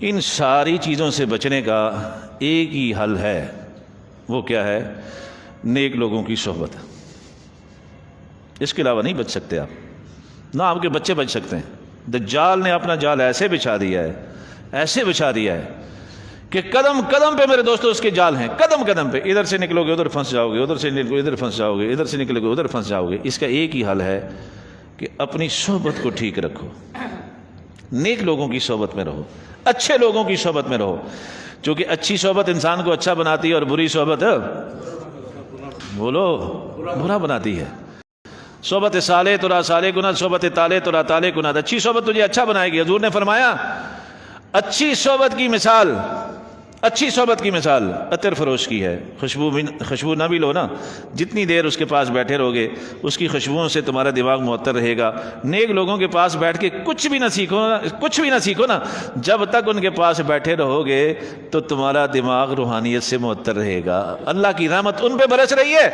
ان ساری چیزوں سے بچنے کا ایک ہی حل ہے، وہ کیا ہے؟ نیک لوگوں کی صحبت۔ اس کے علاوہ نہیں بچ سکتے آپ، نہ آپ کے بچے بچ سکتے ہیں۔ دجال نے اپنا جال ایسے بچھا دیا ہے، ایسے بچھا دیا ہے کہ قدم قدم پہ میرے دوستو اس کے جال ہیں، قدم قدم پہ۔ ادھر سے نکلو گے ادھر پھنس جاؤ گے، ادھر سے نکلو ادھر پھنس جاؤ گے، ادھر سے نکلو گے ادھر پھنس جاؤ گے۔ اس کا ایک ہی حل ہے کہ اپنی صحبت کو ٹھیک رکھو، نیک لوگوں کی صحبت میں رہو، اچھے لوگوں کی صحبت میں رہو، چونکہ اچھی صحبت انسان کو اچھا بناتی ہے اور بری صحبت بولو برا بناتی ہے۔ صحبت صالح ترا صالح کنت، صحبت طالح ترا طالح کنت۔ اچھی صحبت تجھے اچھا بنائے گی۔ حضور نے فرمایا اچھی صحبت کی مثال، اچھی صحبت کی مثال عطر فروش کی ہے۔ خوشبو نہ بھی لو نا، جتنی دیر اس کے پاس بیٹھے رہو گے اس کی خوشبوؤں سے تمہارا دماغ معطر رہے گا۔ نیک لوگوں کے پاس بیٹھ کے کچھ بھی نہ سیکھو نا، جب تک ان کے پاس بیٹھے رہو گے تو تمہارا دماغ روحانیت سے معطر رہے گا۔ اللہ کی رحمت ان پہ برس رہی ہے،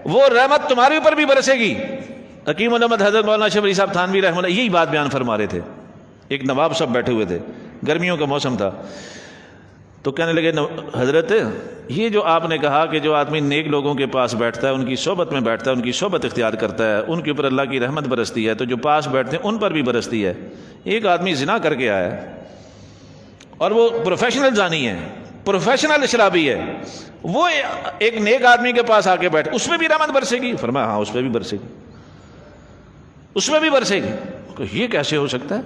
وہ رحمت تمہارے اوپر بھی برسے گی۔ حکیم علامت حضرت مولانا شیخ علی صاحب تھانوی رحمہ اللہ یہی بات بیان فرما رہے تھے۔ ایک نواب صاحب بیٹھے ہوئے تھے، گرمیوں کا موسم تھا، تو کہنے لگے حضرت یہ جو آپ نے کہا کہ جو آدمی نیک لوگوں کے پاس بیٹھتا ہے، ان کی صحبت میں بیٹھتا ہے، ان کی صحبت اختیار کرتا ہے، ان کے اوپر اللہ کی رحمت برستی ہے، تو جو پاس بیٹھتے ہیں ان پر بھی برستی ہے۔ ایک آدمی زنا کر کے آیا ہے اور وہ پروفیشنل زانی ہے، پروفیشنل شرابی ہے، وہ ایک نیک آدمی کے پاس آ کے بیٹھے، اس میں بھی رحمت برسے گی؟ فرمایا ہاں اس پہ بھی برسے گی، اس میں بھی برسے گی۔ کہ یہ کیسے ہو سکتا ہے؟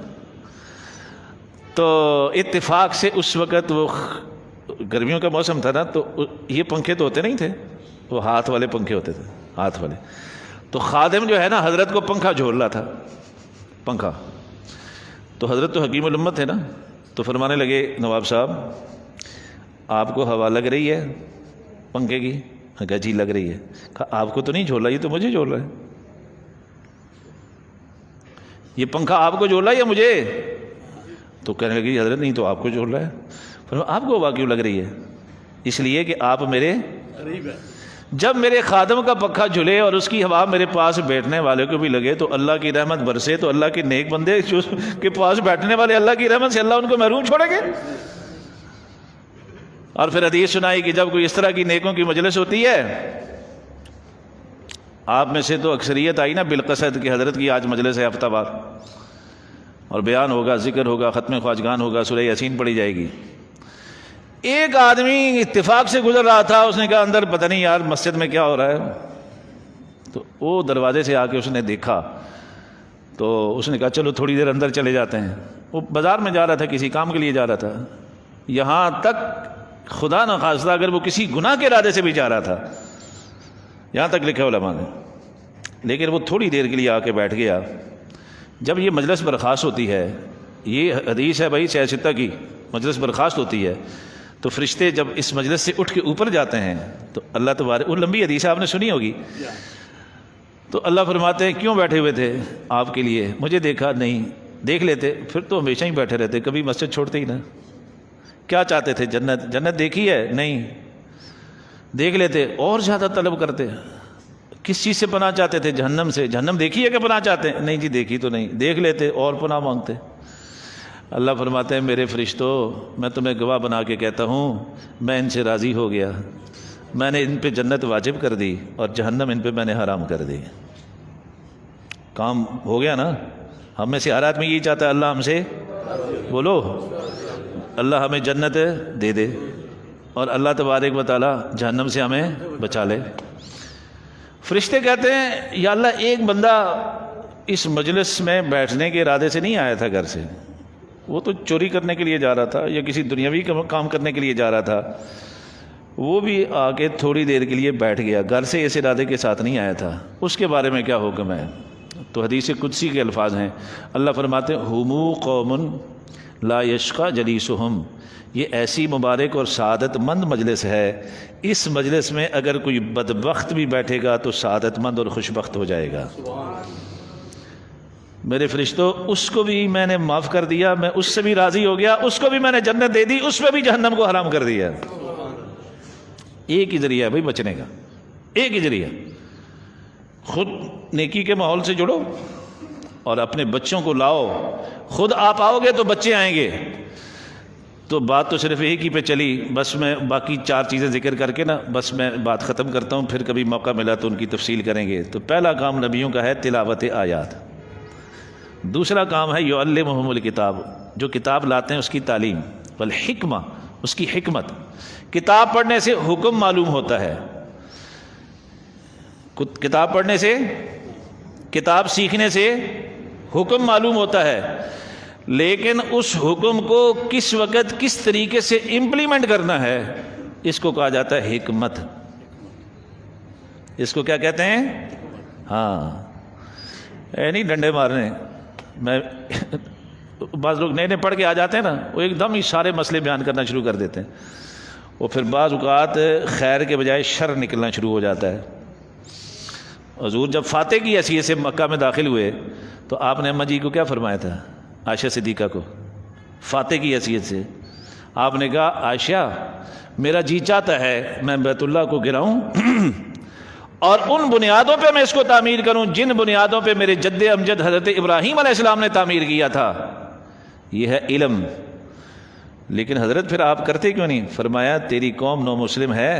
تو اتفاق سے اس وقت وہ گرمیوں کا موسم تھا نا، تو یہ پنکھے تو ہوتے نہیں تھے، وہ ہاتھ والے پنکھے ہوتے تھے، ہاتھ والے۔ تو خادم جو ہے نا حضرت کو پنکھا جھول رہا تھا، پنکھا۔ تو حضرت تو حکیم الامت تھے نا، تو فرمانے لگے نواب صاحب آپ کو ہوا لگ رہی ہے پنکھے کی؟ کہا جی لگ رہی ہے۔ کہا آپ کو تو نہیں جھول رہا، یہ تو مجھے جھول رہا ہے۔ یہ پنکھا آپ کو جھول رہا ہے یا مجھے؟ تو کہنے لگی حضرت نہیں تو آپ کو جھول رہا ہے۔ فرمایا آپ کو ہوا کیوں لگ رہی ہے؟ اس لیے کہ آپ میرے قریب ہیں۔ جب میرے خادم کا پنکھا جھلے اور اس کی ہوا میرے پاس بیٹھنے والے کو بھی لگے تو اللہ کی رحمت برسے، تو اللہ کے نیک بندے کے پاس بیٹھنے والے اللہ کی رحمت سے اللہ ان کو محروم چھوڑیں گے؟ اور پھر حدیث سنائی کہ جب کوئی اس طرح کی نیکوں کی مجلس ہوتی ہے، آپ میں سے تو اکثریت آئی نا بالقصد کہ حضرت کی آج مجلس ہے ہفتہ وار، اور بیان ہوگا، ذکر ہوگا، ختم خواجگان ہوگا، سورہ یاسین پڑھی جائے گی۔ ایک آدمی اتفاق سے گزر رہا تھا، اس نے کہا اندر پتہ نہیں یار مسجد میں کیا ہو رہا ہے، تو وہ دروازے سے آ کے اس نے دیکھا، تو اس نے کہا چلو تھوڑی دیر اندر چلے جاتے ہیں۔ وہ بازار میں جا رہا تھا، کسی کام کے لیے جا رہا تھا، یہاں تک خدا نخواستہ اگر وہ کسی گناہ کے ارادے سے بھی جا رہا تھا، یہاں تک لکھا علماء نے، لیکن وہ تھوڑی دیر کے لیے آ کے بیٹھ گیا۔ جب یہ مجلس برخاست ہوتی ہے، یہ حدیث ہے بھائی سیاستہ کی، مجلس برخاست ہوتی ہے تو فرشتے جب اس مجلس سے اٹھ کے اوپر جاتے ہیں تو اللہ تبارک، وہ لمبی حدیث آپ نے سنی ہوگی، تو اللہ فرماتے ہیں کیوں بیٹھے ہوئے تھے؟ آپ کے لیے۔ مجھے دیکھا؟ نہیں۔ دیکھ لیتے پھر تو ہمیشہ ہی بیٹھے رہتے، کبھی مسجد چھوڑتے ہی نہ۔ کیا چاہتے تھے؟ جنت۔ جنت دیکھی ہے؟ نہیں۔ دیکھ لیتے اور زیادہ طلب کرتے۔ کس چیز سے پناہ چاہتے تھے؟ جہنم سے۔ جہنم دیکھی ہے کہ پناہ چاہتے ہیں؟ نہیں جی دیکھی تو نہیں۔ دیکھ لیتے اور پناہ مانگتے۔ اللہ فرماتے ہیں میرے فرشتوں میں تمہیں گواہ بنا کے کہتا ہوں میں ان سے راضی ہو گیا، میں نے ان پہ جنت واجب کر دی اور جہنم ان پہ میں نے حرام کر دی۔ کام ہو گیا نا؟ ہم میں سے ہر آدمی یہی چاہتا ہے اللہ ہم سے، بولو اللہ ہمیں جنت دے دے اور اللہ تبارک و تعالی جہنم سے ہمیں بچا لے۔ فرشتے کہتے ہیں یا اللہ ایک بندہ اس مجلس میں بیٹھنے کے ارادے سے نہیں آیا تھا گھر سے، وہ تو چوری کرنے کے لیے جا رہا تھا یا کسی دنیاوی کام کرنے کے لیے جا رہا تھا، وہ بھی آ کے تھوڑی دیر کے لیے بیٹھ گیا، گھر سے اس ارادے کے ساتھ نہیں آیا تھا، اس کے بارے میں کیا حکم ہے؟ تو حدیث قدسی کے الفاظ ہیں، اللہ فرماتے ہیں ہمو قوم لا یشقى جلیسہم، یہ ایسی مبارک اور سعادت مند مجلس ہے، اس مجلس میں اگر کوئی بدبخت بھی بیٹھے گا تو سعادت مند اور خوشبخت ہو جائے گا۔ میرے فرشتوں اس کو بھی میں نے معاف کر دیا، میں اس سے بھی راضی ہو گیا، اس کو بھی میں نے جنت دے دی، اس پہ بھی جہنم کو حرام کر دیا۔ ایک ہی ذریعہ ہے بھائی بچنے کا، ایک ہی ذریعہ، خود نیکی کے ماحول سے جڑو اور اپنے بچوں کو لاؤ، خود آپ آؤ گے تو بچے آئیں گے، تو بات تو صرف یہی کی پہ چلی، بس میں باقی 4 چیزیں ذکر کر کے نا بس میں بات ختم کرتا ہوں، پھر کبھی موقع ملا تو ان کی تفصیل کریں گے۔ تو پہلا کام نبیوں کا ہے تلاوت آیات، دوسرا کام ہے یعلمہم الکتاب، جو کتاب لاتے ہیں اس کی تعلیم، والحکمہ، اس کی حکمت۔ کتاب پڑھنے سے حکم معلوم ہوتا ہے، کتاب پڑھنے سے، کتاب سیکھنے سے حکم معلوم ہوتا ہے، لیکن اس حکم کو کس وقت کس طریقے سے امپلیمنٹ کرنا ہے اس کو کہا جاتا ہے حکمت۔ اس کو کیا کہتے ہیں؟ ہاں، نہیں ڈنڈے مارنے۔ میں بعض لوگ نئے پڑھ کے آ جاتے ہیں نا، وہ ایک دم ہی سارے مسئلے بیان کرنا شروع کر دیتے ہیں، وہ پھر بعض اوقات خیر کے بجائے شر نکلنا شروع ہو جاتا ہے۔ حضور جب فاتح کی حیثیت سے مکہ میں داخل ہوئے تو آپ نے اماں جی کو کیا فرمایا تھا؟ عائشہ صدیقہ کو فاتح کی حیثیت سے آپ نے کہا عائشہ میرا جی چاہتا ہے میں بیت اللہ کو گراؤں اور ان بنیادوں پہ میں اس کو تعمیر کروں جن بنیادوں پہ میرے جد امجد حضرت ابراہیم علیہ السلام نے تعمیر کیا تھا۔ یہ ہے علم۔ لیکن حضرت پھر آپ کرتے کیوں نہیں؟ فرمایا تیری قوم نو مسلم ہے،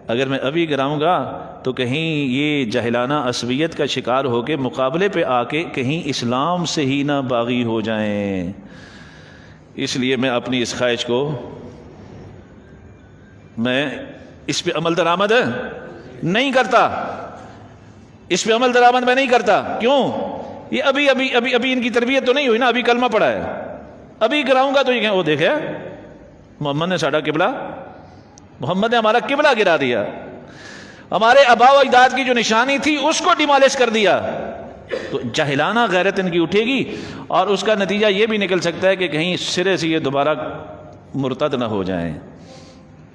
اگر میں ابھی گراؤں گا تو کہیں یہ جاہلانہ عصبیت کا شکار ہو کے مقابلے پہ آ کے کہیں اسلام سے ہی نہ باغی ہو جائیں، اس لیے میں اپنی اس خواہش کو میں اس پہ عمل درآمد نہیں کرتا، اس پہ عمل درآمد میں نہیں کرتا۔ کیوں؟ یہ ابھی ان کی تربیت تو نہیں ہوئی نا، ابھی کلمہ پڑھا ہے، ابھی گراؤں گا تو یہ کہیں وہ دیکھے محمد نے ساڈا قبلہ، محمد نے ہمارا قبلہ گرا دیا، ہمارے آباء و اجداد کی جو نشانی تھی اس کو ڈیمالش کر دیا۔ تو جاہلانہ غیرت ان کی اٹھے گی اور اس کا نتیجہ یہ بھی نکل سکتا ہے کہ کہیں سرے سے یہ دوبارہ مرتد نہ ہو جائیں،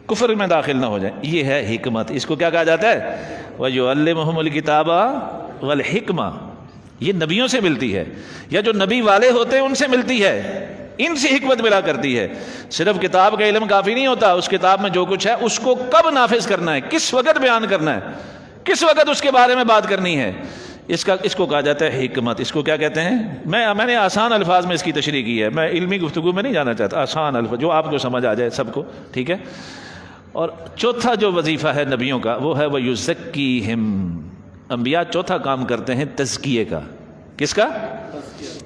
کفر میں داخل نہ ہو جائیں۔ یہ ہے حکمت، اس کو کیا کہا جاتا ہے؟ وَيُعَلِّمُهُمُ الْكِتَابَ وَالْحِکْمَةَ۔ یہ نبیوں سے ملتی ہے، یا جو نبی والے ہوتے ہیں ان سے ملتی ہے، ان سے حکمت ملا کرتی ہے۔ صرف کتاب کا علم کافی نہیں ہوتا، اس کتاب میں جو کچھ ہے اس کو کب نافذ کرنا ہے، کس وقت بیان کرنا ہے، کس وقت اس کے بارے میں بات کرنی ہے، اس کو کہا جاتا ہے حکمت۔ اس کو کیا کہتے ہیں؟ میں نے آسان الفاظ میں اس کی تشریح کی ہے، میں علمی گفتگو میں نہیں جانا چاہتا، آسان الفاظ جو آپ کو سمجھ آ جائے سب کو، ٹھیک ہے۔ اور چوتھا جو وظیفہ ہے نبیوں کا وہ ہے وَيُزَكِّيهِمْ۔ انبیاء چوتھا کام کرتے ہیں تزکیے کا۔ کس کا؟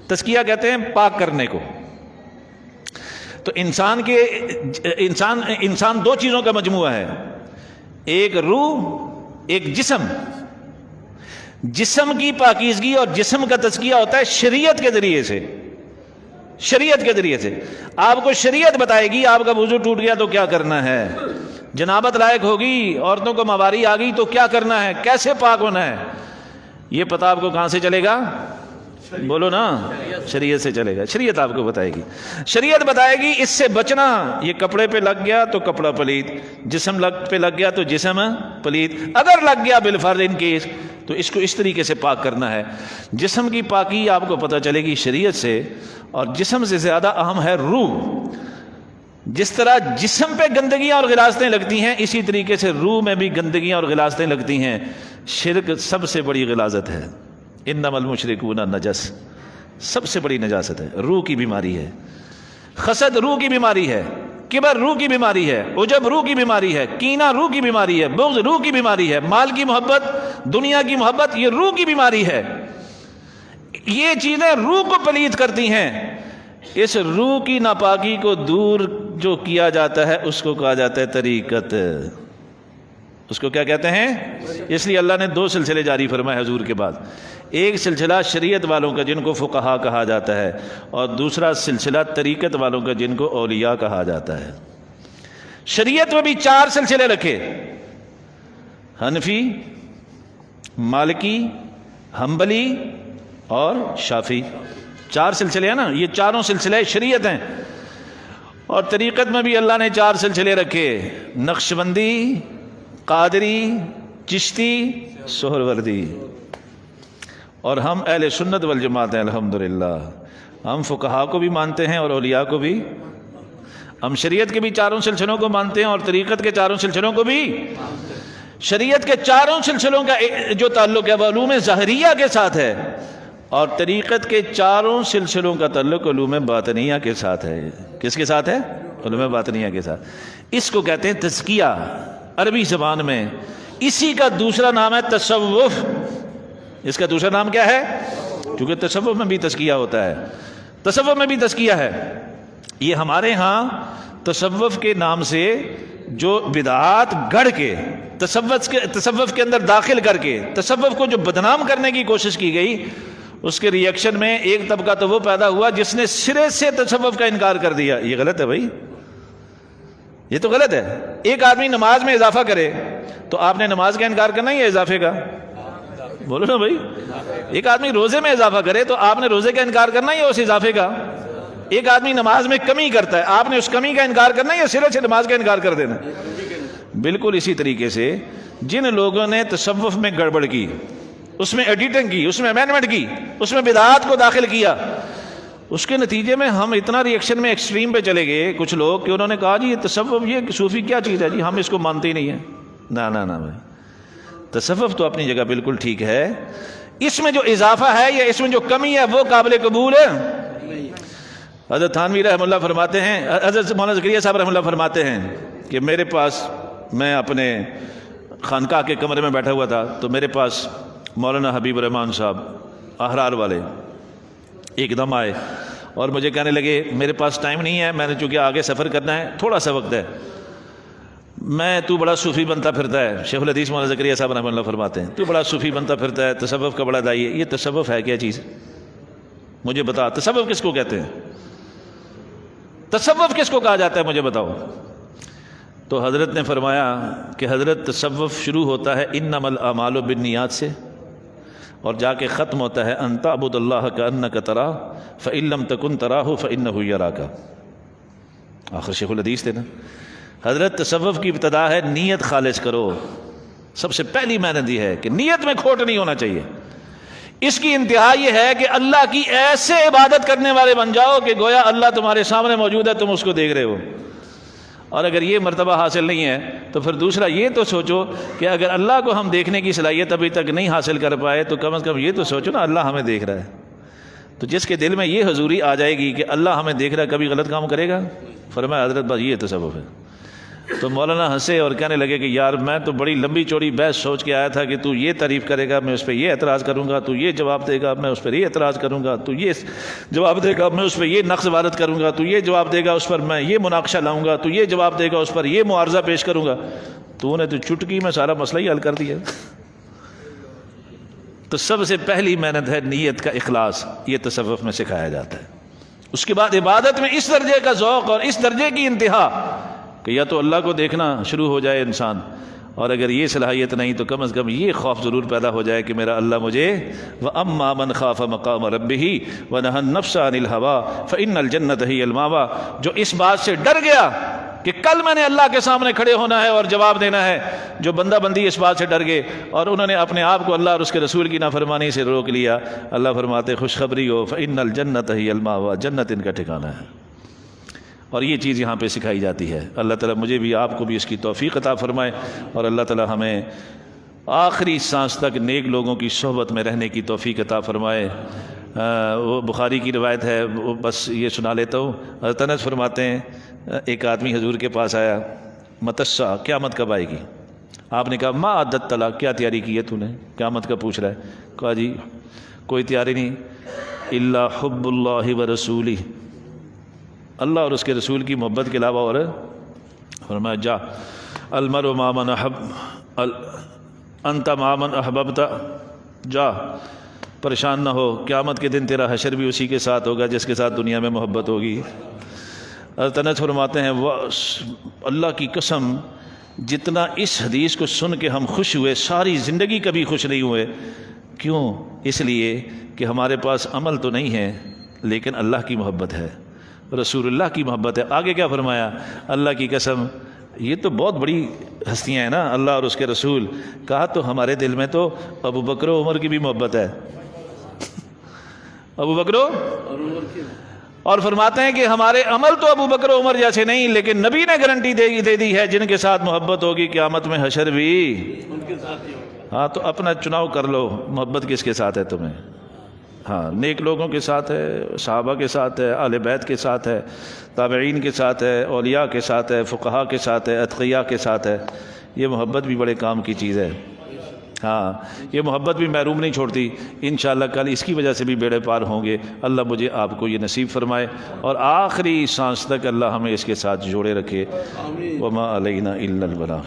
تزکیہ کہتے ہیں پاک کرنے کو۔ تو انسان 2 چیزوں کا مجموعہ ہے، ایک روح، ایک جسم۔ جسم کی پاکیزگی اور جسم کا تزکیہ ہوتا ہے شریعت کے ذریعے سے، شریعت کے ذریعے سے۔ آپ کو شریعت بتائے گی آپ کا وضو ٹوٹ گیا تو کیا کرنا ہے، جنابت لائق ہوگی، عورتوں کو ماواری آ گئی تو کیا کرنا ہے، کیسے پاک ہونا ہے، یہ پتہ آپ کو کہاں سے چلے گا؟ بولو نا، شریعت سے چلے گا۔ شریعت آپ کو بتائے گی، شریعت بتائے گی اس سے بچنا، یہ کپڑے پہ لگ گیا تو کپڑا پلید، جسم پہ لگ گیا تو جسم پلید، اگر لگ گیا بالفرض ان کیس تو اس کو اس طریقے سے پاک کرنا ہے۔ جسم کی پاکی آپ کو پتہ چلے گی شریعت سے، اور جسم سے زیادہ اہم ہے روح۔ جس طرح جسم پہ گندگیاں اور غلاظتیں لگتی ہیں اسی طریقے سے روح میں بھی گندگیاں اور غلاظتیں لگتی ہیں۔ شرک سب سے بڑی غلاظت ہے، انما المشرکون نجس، سب سے بڑی نجاست ہے، روح کی بیماری ہے۔ حسد روح کی بیماری ہے، کبر روح کی بیماری ہے، عجب روح کی بیماری ہے، کینہ روح کی بیماری ہے، بغض روح کی بیماری ہے، مال کی محبت، دنیا کی محبت، یہ روح کی بیماری ہے۔ یہ چیزیں روح کو پلید کرتی ہیں۔ اس روح کی ناپاکی کو دور جو کیا جاتا ہے اس کو کہا جاتا ہے طریقت۔ اس کو کیا کہتے ہیں؟ اس لیے اللہ نے 2 سلسلے جاری فرمائے حضور کے بعد، ایک سلسلہ شریعت والوں کا جن کو فقہا کہا جاتا ہے، اور دوسرا سلسلہ طریقت والوں کا جن کو اولیاء کہا جاتا ہے۔ شریعت میں بھی 4 سلسلے رکھے، حنفی، مالکی، حنبلی اور شافعی، 4 سلسلے ہیں نا، یہ چاروں سلسلے شریعت ہیں۔ اور طریقت میں بھی اللہ نے 4 سلسلے رکھے، نقشبندی، قادری، چشتی، سہروردی۔ اور ہم اہل سنت والجماعت ہیں الحمدللہ، ہم فقہا کو بھی مانتے ہیں اور اولیاء کو بھی، ہم شریعت کے بھی 4 سلسلوں کو مانتے ہیں اور طریقت کے 4 سلسلوں کو بھی۔ شریعت کے 4 سلسلوں کا جو تعلق ہے وہ علوم ظاہریہ کے ساتھ ہے، اور طریقت کے 4 سلسلوں کا تعلق علوم باطنیہ کے ساتھ ہے۔ کس کے ساتھ ہے؟ علوم باطنیہ کے ساتھ. اس کو کہتے ہیں تزکیہ عربی زبان میں. اسی کا دوسرا نام ہے تصوف. اس کا دوسرا نام کیا ہے؟ کیونکہ تصوف میں بھی تزکیہ ہوتا ہے, تصوف میں بھی تزکیہ ہے. یہ ہمارے ہاں تصوف کے نام سے جو بدعات گڑھ کے تصوف کے اندر داخل کر کے تصوف کو جو بدنام کرنے کی کوشش کی گئی, اس کے ری ایکشن میں ایک طبقہ تو وہ پیدا ہوا جس نے سرے سے تصوف کا انکار کر دیا. یہ غلط ہے بھائی, یہ تو غلط ہے. ایک آدمی نماز میں اضافہ کرے تو آپ نے نماز کا انکار کرنا ہی ہے اضافے کا؟ بولو نا بھائی. ایک آدمی روزے میں اضافہ کرے تو آپ نے روزے کا انکار کرنا ہی ہے اس اضافے کا. ایک آدمی نماز میں کمی کرتا ہے, آپ نے اس کمی کا انکار کرنا ہے یا سرے سے نماز کا انکار کر دینا؟ بالکل اسی طریقے سے جن لوگوں نے تصوف میں گڑبڑ کی, اس میں ایڈیٹنگ کی, اس میں امینڈمنٹ کی, اس میں بدعات کو داخل کیا, اس کے نتیجے میں ہم اتنا ری ایکشن میں ایکسٹریم پہ چلے گئے کچھ لوگ کہ انہوں نے کہا جی یہ تصوف, یہ صوفی کیا چیز ہے جی, ہم اس کو مانتے ہی نہیں ہیں. نہ بھائی, تصوف تو اپنی جگہ بالکل ٹھیک ہے. اس میں جو اضافہ ہے یا اس میں جو کمی ہے وہ قابل قبول ہے. حضرت تھانوی رحمہ اللہ فرماتے ہیں, حضرت مولانا زکریا صاحب رحمہ اللہ فرماتے ہیں کہ میرے پاس, میں اپنے خانقاہ کے کمرے میں بیٹھا ہوا تھا تو میرے پاس مولانا حبیب الرحمان صاحب احرار والے ایک دم آئے اور مجھے کہنے لگے میرے پاس ٹائم نہیں ہے, میں نے چونکہ آگے سفر کرنا ہے, تھوڑا سا وقت ہے, تو بڑا صوفی بنتا پھرتا ہے. شیخ الحدیث مولانا زکریا صاحب رحمہ اللہ فرماتے ہیں تو بڑا صوفی بنتا پھرتا ہے, تصوف کا بڑا دائی ہے. یہ تصوف ہے کیا چیز؟ مجھے بتا, تصوف کس کو کہتے ہیں؟ تصوف کس کو کہا جاتا ہے مجھے بتاؤ. تو حضرت نے فرمایا کہ حضرت تصوف شروع ہوتا ہے انما الاعمال بالنیات سے اور جا کے ختم ہوتا ہے ان تعبد اللہ کانک تراہ فان لم تکن تراہ فانہ یراک. آخر شیخ الحدیث تھے نا. حضرت تصوف کی ابتدا ہے نیت خالص کرو. سب سے پہلی محنت یہ ہے کہ نیت میں کھوٹ نہیں ہونا چاہیے. اس کی انتہا یہ ہے کہ اللہ کی ایسے عبادت کرنے والے بن جاؤ کہ گویا اللہ تمہارے سامنے موجود ہے, تم اس کو دیکھ رہے ہو. اور اگر یہ مرتبہ حاصل نہیں ہے تو پھر دوسرا یہ تو سوچو کہ اگر اللہ کو ہم دیکھنے کی صلاحیت ابھی تک نہیں حاصل کر پائے تو کم از کم یہ تو سوچو نا اللہ ہمیں دیکھ رہا ہے. تو جس کے دل میں یہ حضوری آ جائے گی کہ اللہ ہمیں دیکھ رہا ہے, کبھی غلط کام کرے گا؟ فرمایا حضرت بس یہ تصوف ہے. تو مولانا ہنسے اور کہنے لگے کہ یار میں تو بڑی لمبی چوڑی بحث سوچ کے آیا تھا کہ تو یہ تعریف کرے گا میں اس پہ یہ اعتراض کروں گا, تو یہ جواب دے گا میں اس پر یہ اعتراض کروں گا, تو یہ جواب دے گا میں اس پہ یہ نقص وارد کروں گا, تو یہ جواب دے گا اس پر میں یہ مناقشہ لاؤں گا, تو یہ جواب دے گا اس پر یہ معارضہ پیش کروں گا. تو نے تو چٹکی میں سارا مسئلہ ہی حل کر دیا. تو سب سے پہلی محنت ہے نیت کا اخلاص, یہ تصوف میں سکھایا جاتا ہے. اس کے بعد عبادت میں اس درجے کا ذوق اور اس درجے کی انتہا کہ یا تو اللہ کو دیکھنا شروع ہو جائے انسان, اور اگر یہ صلاحیت نہیں تو کم از کم یہ خوف ضرور پیدا ہو جائے کہ میرا اللہ مجھے وَأَمَّا مَنْ خَافَ مَقَامَ رَبِّهِ وَنَهَى النَّفْسَ عَنِ الْهَوَىٰ فَإِنَّ الْجَنَّةَ هِيَ الْمَأْوَىٰ. جو اس بات سے ڈر گیا کہ کل میں نے اللہ کے سامنے کھڑے ہونا ہے اور جواب دینا ہے, جو بندہ بندی اس بات سے ڈر گئے اور انہوں نے اپنے آپ کو اللہ اور اس کے رسول کی نافرمانی سے روک لیا, اللہ فرماتے خوشخبری ہو فَإِنَّ الْجَنَّةَ هِيَ الْمَأْوَىٰ, جنت ان کا ٹھکانہ ہے. اور یہ چیز یہاں پہ سکھائی جاتی ہے. اللہ تعالیٰ مجھے بھی آپ کو بھی اس کی توفیق عطا فرمائے, اور اللہ تعالیٰ ہمیں آخری سانس تک نیک لوگوں کی صحبت میں رہنے کی توفیق عطا فرمائے. وہ بخاری کی روایت ہے, وہ بس یہ سنا لیتا ہوں. حضرت انس فرماتے ہیں ایک آدمی حضور کے پاس آیا, متسا قیامت کب آئے گی؟ آپ نے کہا ما عدت طلا, کیا تیاری کی ہے تو نے, قیامت کا پوچھ رہا ہے. کہا جی کوئی تیاری نہیں, الا حب اللہ و رسولی, اللہ اور اس کے رسول کی محبت کے علاوہ. اور فرمایا جا المرء مع من احب انت مع من احببت, جا پریشان نہ ہو, قیامت کے دن تیرا حشر بھی اسی کے ساتھ ہوگا جس کے ساتھ دنیا میں محبت ہوگی. حضرت انس فرماتے ہیں وہ اللہ کی قسم جتنا اس حدیث کو سن کے ہم خوش ہوئے ساری زندگی کبھی خوش نہیں ہوئے. کیوں؟ اس لیے کہ ہمارے پاس عمل تو نہیں ہے لیکن اللہ کی محبت ہے, رسول اللہ کی محبت ہے. آگے کیا فرمایا؟ اللہ کی قسم یہ تو بہت بڑی ہستیاں ہیں نا, اللہ اور اس کے رسول. کہا تو ہمارے دل میں تو ابو بکر و عمر کی بھی محبت ہے, ابو بکر اور فرماتے ہیں کہ ہمارے عمل تو ابو بکر و عمر جیسے نہیں, لیکن نبی نے گارنٹی دے دی ہے جن کے ساتھ محبت ہوگی قیامت میں حشر بھی ان کے ساتھ ہی ہوگا. ہاں تو اپنا چناؤ کر لو, محبت کس کے ساتھ ہے تمہیں؟ ہاں نیک لوگوں کے ساتھ ہے، صحابہ کے ساتھ ہے، اہل بیت کے ساتھ ہے، تابعین کے ساتھ ہے، اولیاء کے ساتھ ہے، فقہاء کے ساتھ ہے، اتقیاء کے ساتھ ہے۔ یہ محبت بھی بڑے کام کی چیز ہے۔ ہاں یہ محبت بھی محروم نہیں چھوڑتی، انشاءاللہ کل اس کی وجہ سے بھی بیڑے پار ہوں گے۔ اللہ مجھے آپ کو یہ نصیب فرمائے اور آخری سانس تک اللہ ہمیں اس کے ساتھ جوڑے رکھے۔ وما علینا الا البلاغ۔